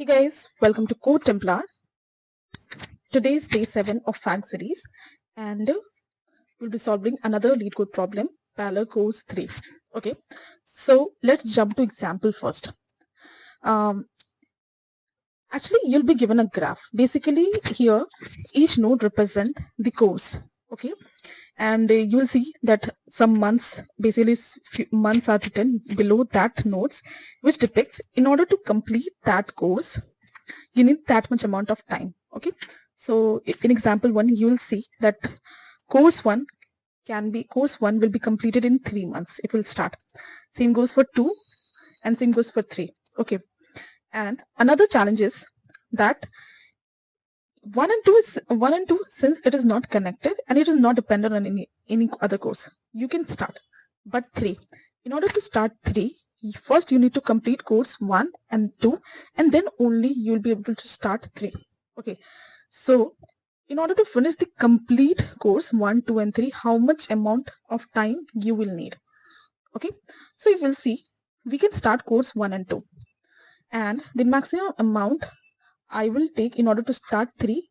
Hey guys, welcome to Code Templar. Today is day 7 of FAANG series and we'll be solving another Leetcode problem, parallel course 3. Okay, so let's jump to example first. Actually, you'll be given a graph. Basically, here each node represent the course. Okay, and you will see that some months, basically few months are written below that nodes, which depicts in order to complete that course you need that much amount of time. Okay, so in example 1 you will see that course 1 will be completed in 3 months. It will start. Same goes for 2 and same goes for 3. Okay, and another challenge is that 1 and 2, since it is not connected and it is not dependent on any other course, you can start. But 3, in order to start 3, first you need to complete course 1 and 2 and then only you will be able to start 3. Okay, so in order to finish the complete course 1, 2 and 3, how much amount of time you will need? Okay, so you will see we can start course 1 and 2 and the maximum amount I will take in order to start 3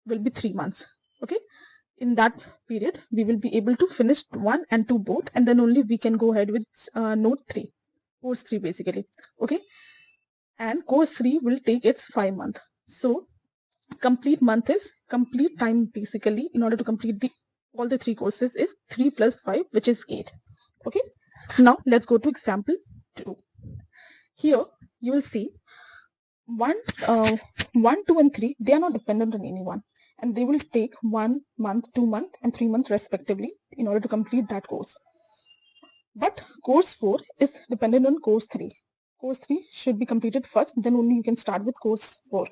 will be 3 months. Okay, in that period we will be able to finish 1 and 2 both and then only we can go ahead with node 3, course 3 basically. Okay, and course 3 will take its 5 month. So complete time basically in order to complete all the 3 courses is 3 plus 5, which is 8. Okay, now let's go to example 2. Here you will see 1, 2 and 3, they are not dependent on anyone and they will take 1 month, 2 month and 3 months respectively in order to complete that course. But course 4 is dependent on course 3. Course 3 should be completed first, then only you can start with course 4.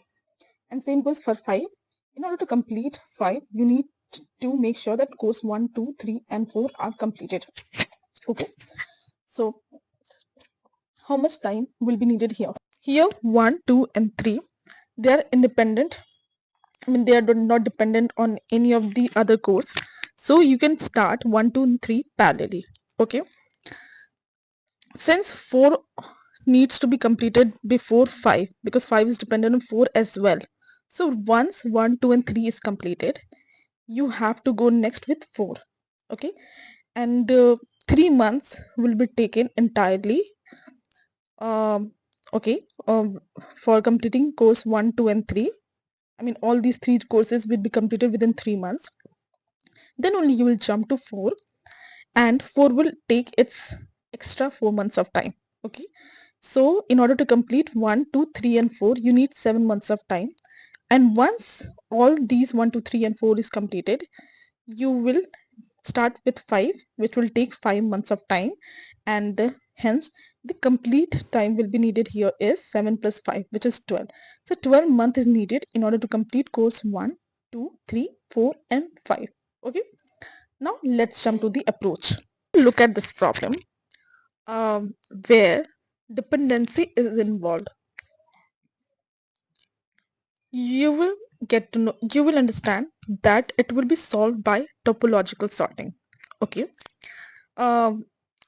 And same goes for 5. In order to complete 5, you need to make sure that course 1, 2, 3 and 4 are completed. Okay, so how much time will be needed here? Here 1, 2 and 3, they are independent. I mean, they are not dependent on any of the other course. So you can start 1, 2 and 3 parallelly. Okay, since 4 needs to be completed before 5 because 5 is dependent on 4 as well. So once 1, 2 and 3 is completed, you have to go next with 4. Okay, and 3 months will be taken entirely um, okay for completing course 1, 2 and 3. I mean, all these 3 courses will be completed within 3 months. Then only you will jump to 4 and 4 will take its extra 4 months of time. Okay, so in order to complete 1, 2, 3 and 4, you need 7 months of time. And once all these 1, 2, 3 and 4 is completed, you will start with 5, which will take 5 months of time, and hence the complete time will be needed here is 7 plus 5, which is 12. So 12 months is needed in order to complete course 1, 2, 3, 4 and 5. Okay, now let's jump to the approach. Look at this problem where dependency is involved. You will get to know, you will understand that it will be solved by topological sorting. Okay, um,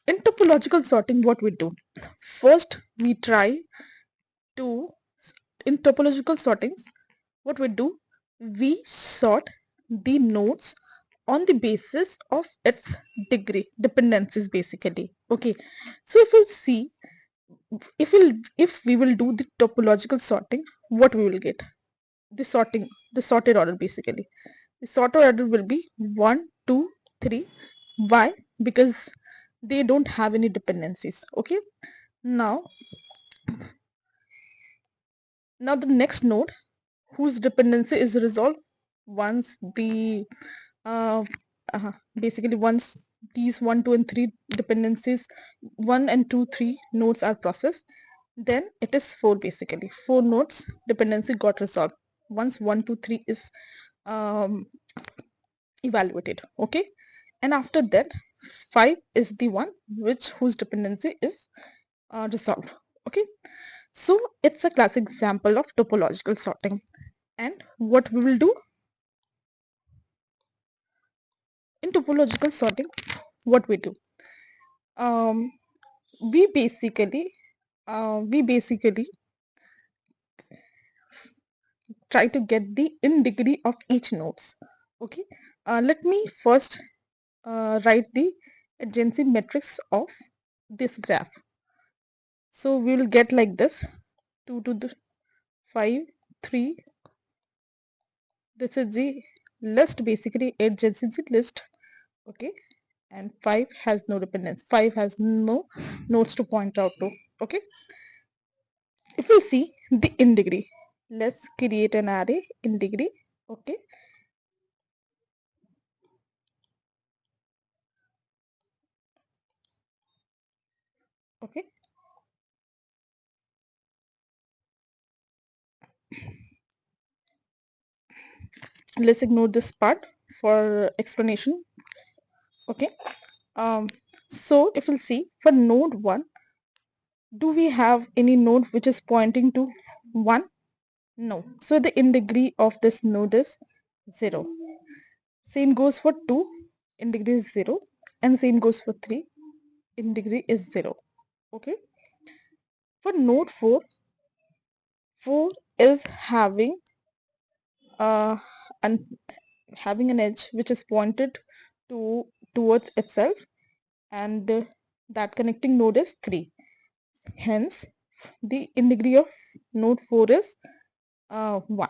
in topological sorting, what we do first, we try to, in topological sortings, what we do, we sort the nodes on the basis of its degree dependencies basically. Okay, so if we'll see, if we will do the topological sorting, what we will get, the sorted order basically. The sorted order will be 1, 2, 3. Why? Because they don't have any dependencies. Okay, now the next node whose dependency is resolved, once the uh, basically once these 1, 2 and 3 dependencies, 1 and 2, 3 nodes are processed, then it is 4 basically. 4 nodes dependency got resolved once 1, 2, 3 is um, evaluated. Okay, and after that 5 is the one whose dependency is resolved. Okay, so it's a classic example of topological sorting. And what we will do in topological sorting, what we do, um, we basically try to get the in degree of each nodes. Okay, let me first write the adjacency matrix of this graph. So we will get like this: 2 to the 5, 3. This is the list, basically adjacency list. Okay, and 5 has no dependence. 5 has no nodes to point out to. Okay, if we see the in degree, let's create an array in degree. Okay, okay, let's ignore this part for explanation. Okay, so if we'll see for node 1, do we have any node which is pointing to 1? No. So the in degree of this node is 0. Same goes for 2, in degree is 0, and same goes for 3, in degree is 0. Okay, for node 4, 4 is uh an having an edge which is pointed towards itself, and that connecting node is 3. Hence the in degree of node 4 is 1.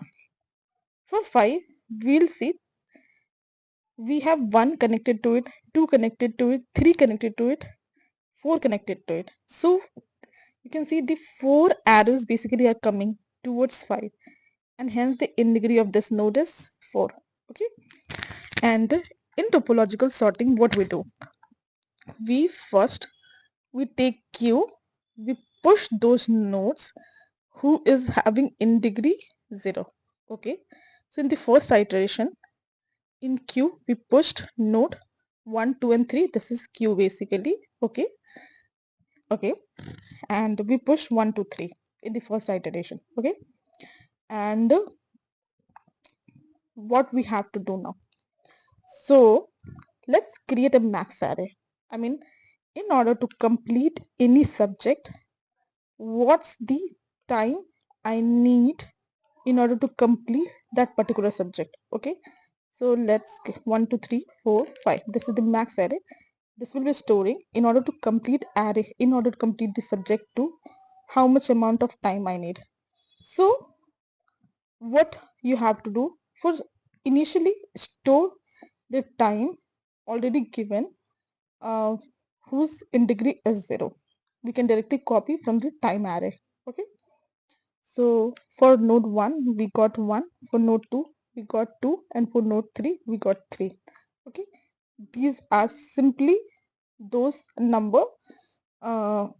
For 5, we'll see we have 1 connected to it, 2 connected to it, 3 connected to it, 4 connected to it. So you can see the 4 arrows basically are coming towards 5, and hence the in degree of this node is 4. Okay, and in topological sorting, what we do, we first we take q, we push those nodes who is having in degree 0. Okay, so in the first iteration in q, we pushed node 1, 2, and 3. This is q basically. Okay, okay, and we push 1, 2, 3 in the first iteration. Okay, and what we have to do now, so let's create a max array. I mean, in order to complete any subject, what's the time I need in order to complete that particular subject? Okay, so let's 1, 2, 3, 4, 5. This is the max array. This will be storing in order to complete array, in order to complete the subject to how much amount of time I need. So what you have to do, for initially store the time already given, uh, whose in degree is 0. We can directly copy from the time array. Okay, so for node 1 we got 1, for node 2 we got 2, and for node 3 we got 3. Okay, these are simply those number,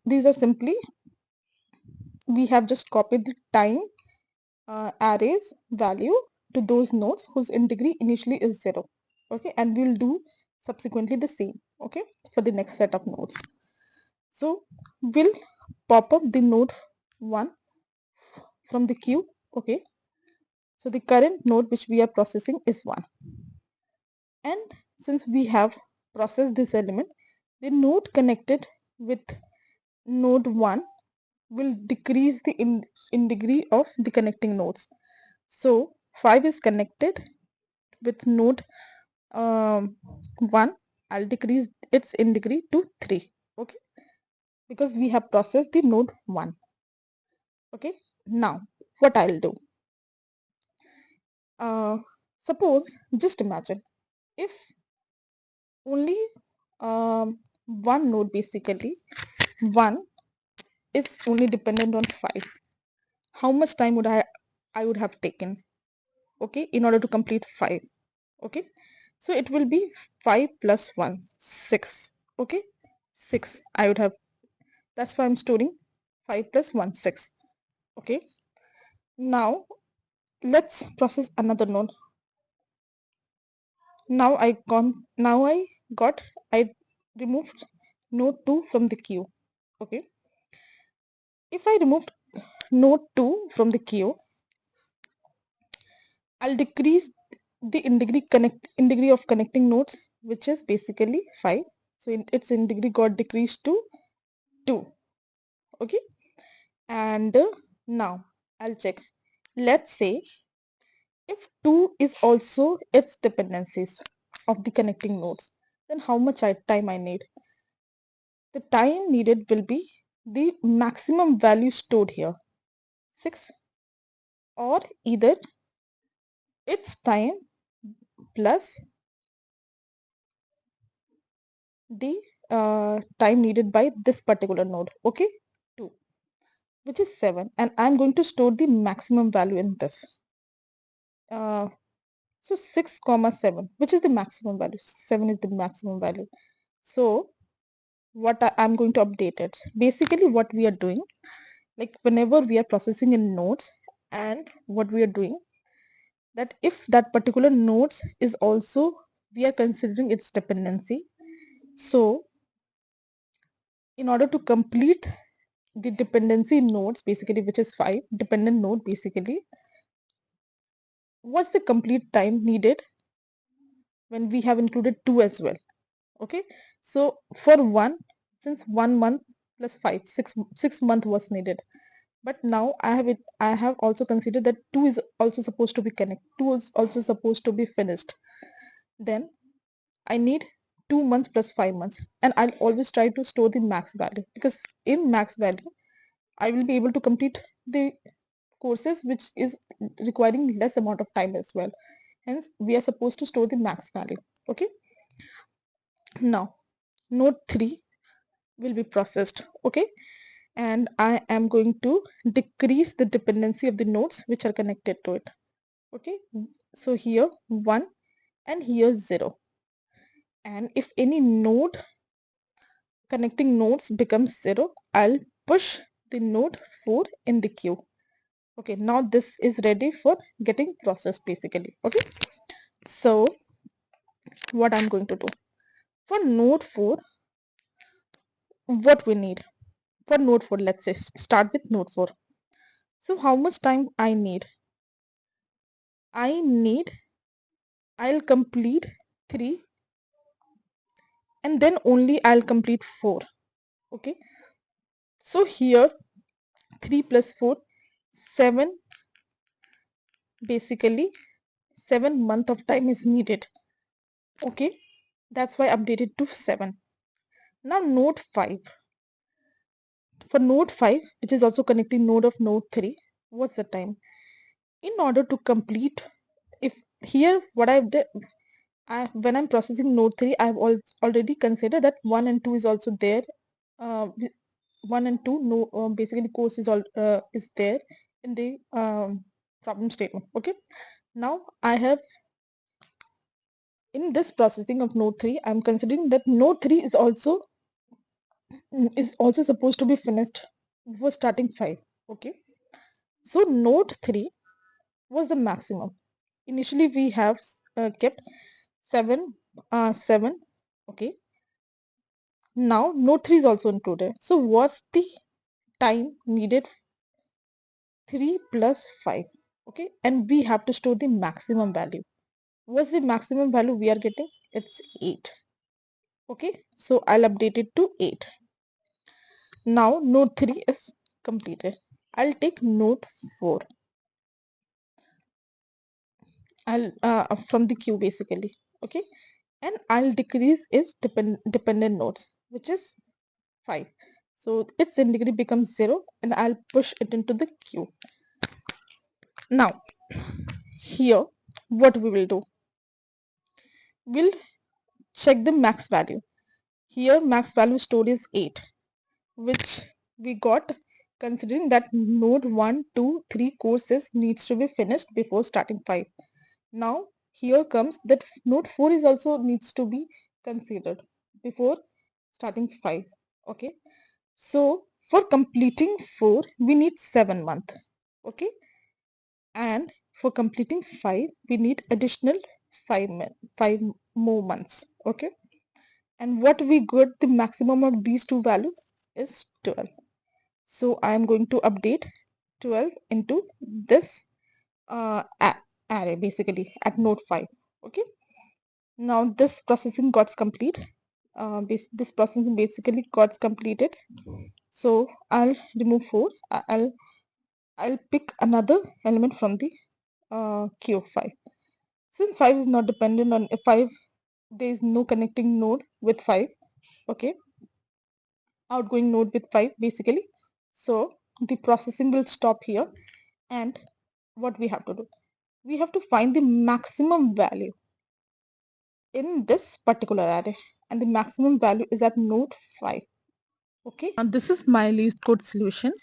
these are simply, we have just copied the time arrays value to those nodes whose in degree initially is 0. Okay, and we'll do subsequently the same. Okay, for the next set of nodes. So we'll pop up the node 1 from the queue. Okay, so the current node which we are processing is 1, and since we have processed this element, the node connected with node 1 will decrease the in degree of the connecting nodes. So 5 is connected with node 1. I'll decrease its in degree to 3. Okay, because we have processed the node 1. Okay, now what I'll do, uh, suppose, just imagine if only one node, basically 1 is only dependent on 5, how much time would I would have taken, okay, in order to complete 5? Okay, so it will be 5 plus 1, 6. Okay, 6 I would have, that's why I'm storing 5 plus 1, 6. Okay, now let's process another node. I removed node 2 from the queue. Okay, if I removed node 2 from the queue, I'll decrease the in degree of connecting nodes, which is basically 5. So its in degree got decreased to 2. Okay, and now I'll check. Let's say If 2 is also its dependencies of the connecting nodes, then how much time I need? The time needed will be the maximum value stored here, 6, or either its time plus the time needed by this particular node, okay, 2, which is 7, and I'm going to store the maximum value in this. So 6 comma 7, which is the maximum value? 7 is the maximum value. So what I'm going to update it. Basically what we are doing, like whenever we are processing in nodes, and what we are doing, that if that particular nodes is also, we are considering its dependency. So in order to complete the dependency nodes, basically, which is 5 dependent node, basically, what's the complete time needed when we have included 2 as well? Okay, so for 1, since 1 month plus 5, 6 month was needed, but now I have also considered that 2 is also supposed to be connected, 2 is also supposed to be finished, then I need 2 months plus 5 months, and I'll always try to store the max value, because in max value I will be able to complete the courses which is requiring less amount of time as well. Hence we are supposed to store the max value. Okay, now node 3 will be processed. Okay, and I am going to decrease the dependency of the nodes which are connected to it. Okay, so here 1 and here 0, and if any node connecting nodes becomes 0, I'll push the node 4 in the queue. Okay, now this is ready for getting processed, basically. Okay, so what I'm going to do for node 4, what we need for node 4, let's say start with node 4. So how much time I need? I'll complete 3, and then only I'll complete 4. Okay, so here 3 plus 4, 7, basically 7 month of time is needed. Okay, that's why I updated to 7. Now node 5, for node 5, which is also connecting node of node 3, what's the time in order to complete? If here what I've did, when I'm processing node 3, I've already considered that 1 and 2 is also there. 1 and 2, no, basically course is all is there in the problem statement. Okay, now I have, in this processing of node 3, I'm considering that node 3 is also supposed to be finished before starting 5. Okay, so node 3 was the maximum. Initially we have kept 7, 7. Okay, now node 3 is also included. So what's the time needed? 3 plus 5. Okay, and we have to store the maximum value. What's the maximum value we are getting? It's 8. Okay, so I'll update it to 8. Now node 3 is completed. I'll take node 4. I'll from the queue, basically. Okay, and I'll decrease its dependent nodes, which is 5. So its integrity becomes 0, and I'll push it into the queue. Now here what we will do, we'll check the max value. Here max value stored is 8, which we got considering that node 1, 2, 3 courses needs to be finished before starting 5. Now here comes that node 4 is also needs to be considered before starting 5. Okay, so for completing 4 we need 7 month. Okay, and for completing 5 we need additional 5 more months. Okay, and what we got, the maximum of these two values is 12. So I am going to update 12 into this array, basically at node 5. Okay, now this processing got complete. This processing basically got completed. So I'll remove 4. I'll pick another element from the Q5. Since 5 is not dependent on 5, there is no connecting node with 5. Okay, outgoing node with 5 basically. So the processing will stop here, and what we have to do, we have to find the maximum value in this particular array, and the maximum value is at node 5. Okay, and this is my least code solution,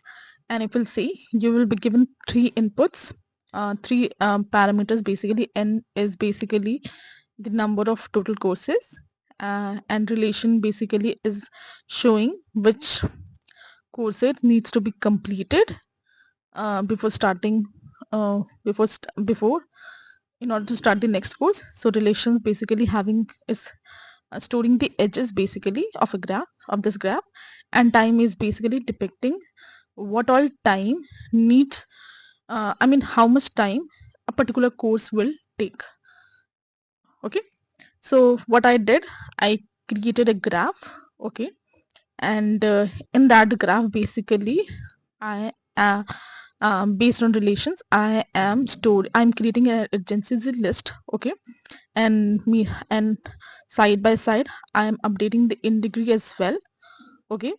and if you'll see, you will be given three inputs, three parameters. Basically, n is basically the number of total courses, and relation basically is showing which courses needs to be completed before starting before in order to start the next course. So relations basically having is storing the edges basically of a graph, of this graph, and time is basically depicting what all time needs, I mean how much time a particular course will take. Okay, so what I did, I created a graph. Okay, and in that graph basically I based on relations I'm creating an adjacency list. Okay, and side by side I am updating the in degree as well. Okay,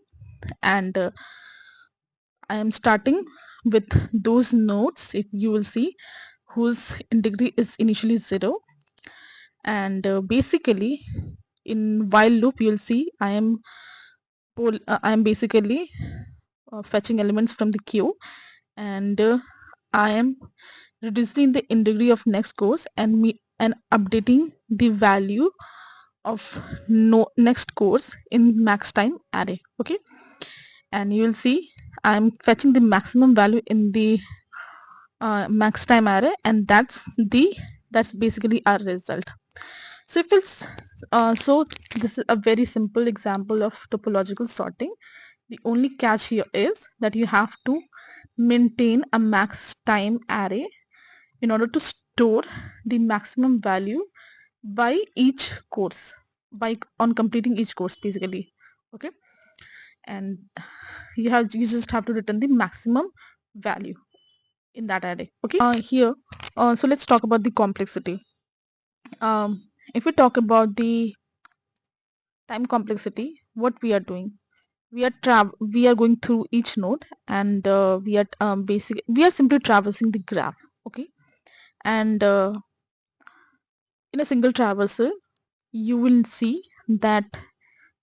and I am starting with those nodes, if you will see, whose in degree is initially 0, and basically in while loop you'll see I am basically fetching elements from the queue, and I am reducing the in degree of next course and updating the value of no next course in max time array. Okay, and you will see I'm fetching the maximum value in the max time array, and that's basically our result. So if it's so this is a very simple example of topological sorting. The only catch here is that you have to maintain a max time array in order to store the maximum value by each course, by on completing each course basically. Okay, and you just have to return the maximum value in that array. Okay, here so let's talk about the complexity. um, if we talk about the time complexity, what we are doing, we are going through each node, and we are simply traversing the graph. Okay, and in a single traversal you will see that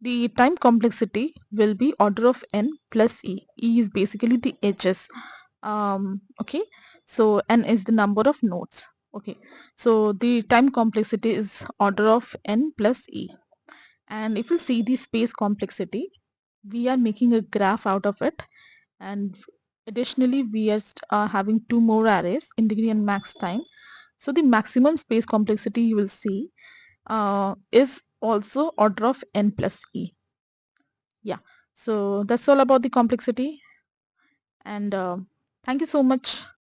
the time complexity will be order of n plus e. E is basically the edges. Okay, so n is the number of nodes. Okay, so the time complexity is order of n plus e. And if you see the space complexity, we are making a graph out of it, and additionally we are having two more arrays, in degree and max time. So the maximum space complexity you will see is also order of n plus e. Yeah, so that's all about the complexity, and thank you so much.